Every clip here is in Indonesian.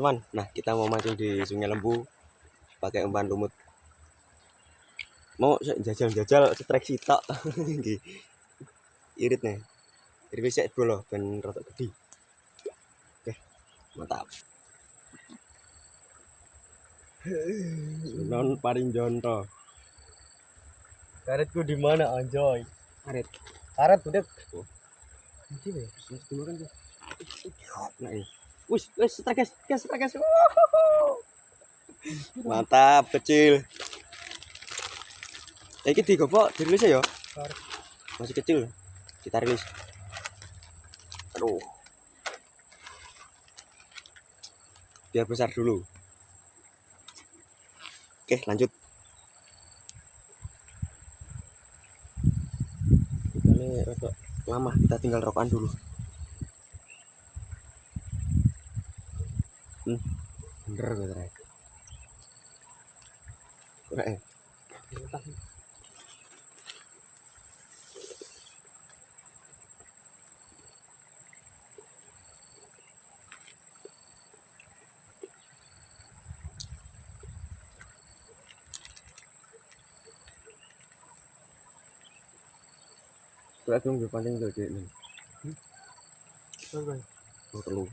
teman-teman. Nah, kita mau mancing di Sungai Lembu pakai umpan lumut. Mau jajal-jajal strike sitok. Nggih. Irit nih. Irit sik bolo ben rada gede. Oke, mantap. Sunan Paringjonto. Karetku di mana anjoy? Karet. Karet budek. Oh. Nanti ya. Terus dimakan tuh. Nah, ini. Wis, strike guys. Mantap, kecil. Iki digopok dirilis ya? Masih kecil. Kita rilis. Aduh. Biar besar dulu. Oke, lanjut. Ini rada lama, kita tinggal rokokan dulu. Bener bener. Keren. Kuwi aku nggih pancing gede nih. Oh, telu.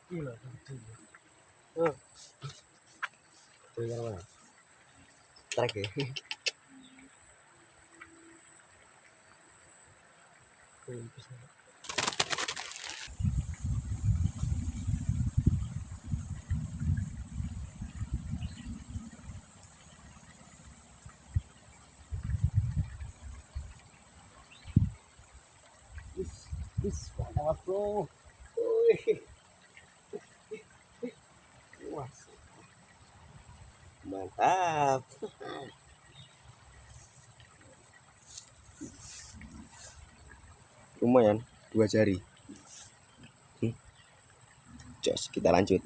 Gila. Tinggal mana? Strike ya. Wis, mantap bro. Wih. Wah. Mantap. Lumayan, 2 jari. Jos, kita lanjut.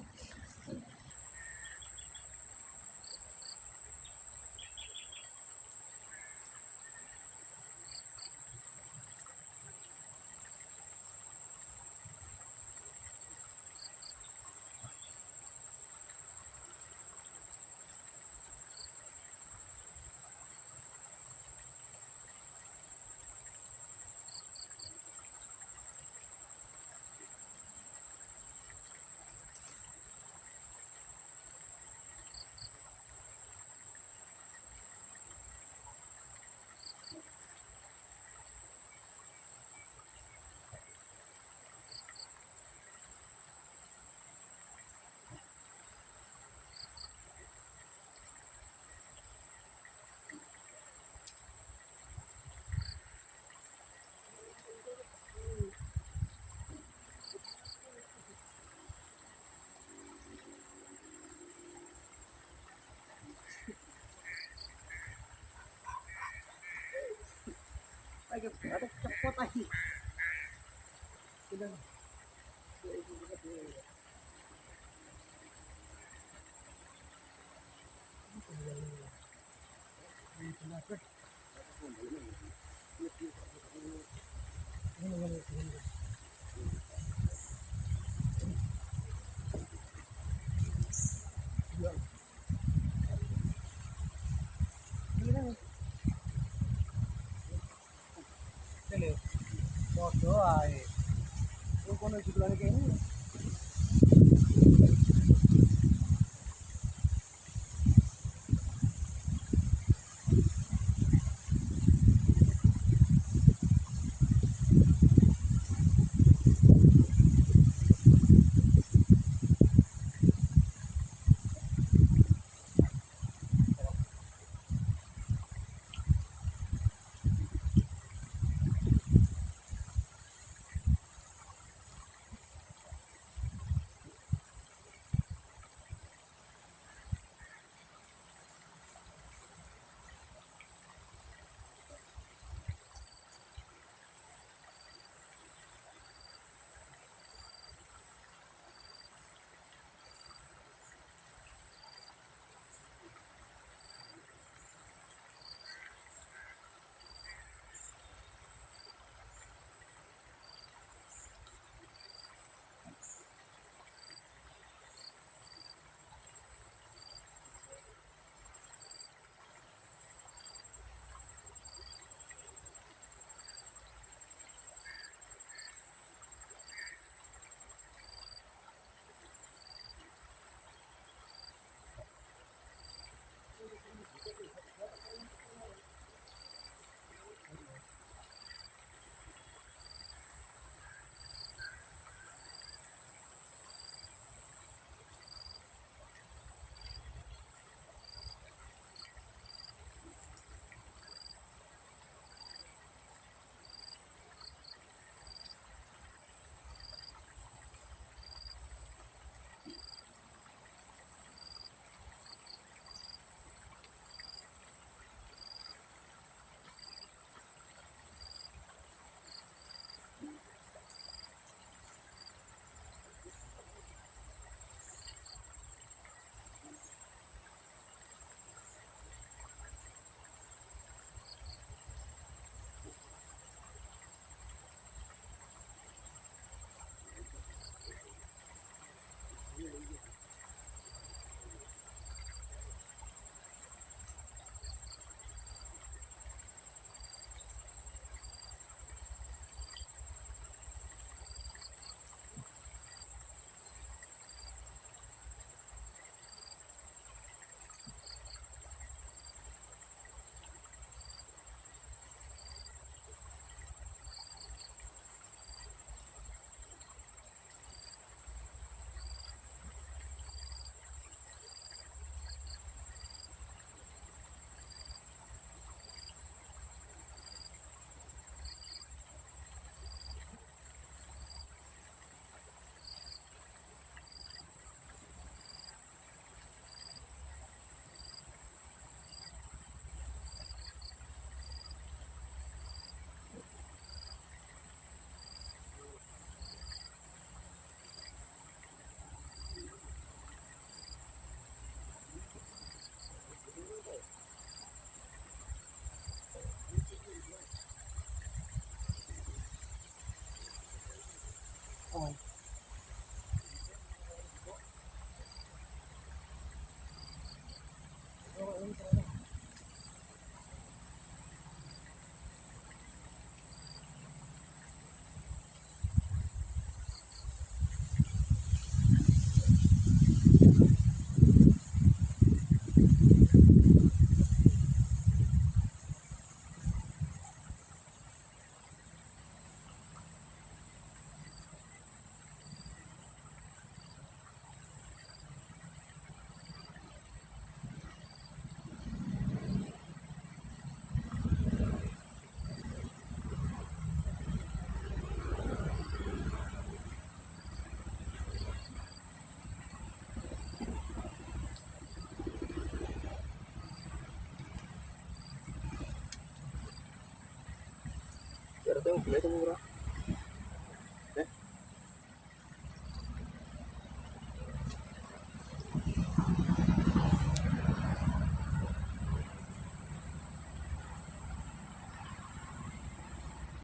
Ada cepot lagi. Sudah. Bodoh ae. Lu kono judulane kene. Oh. Kira tuh yang beli itu murah.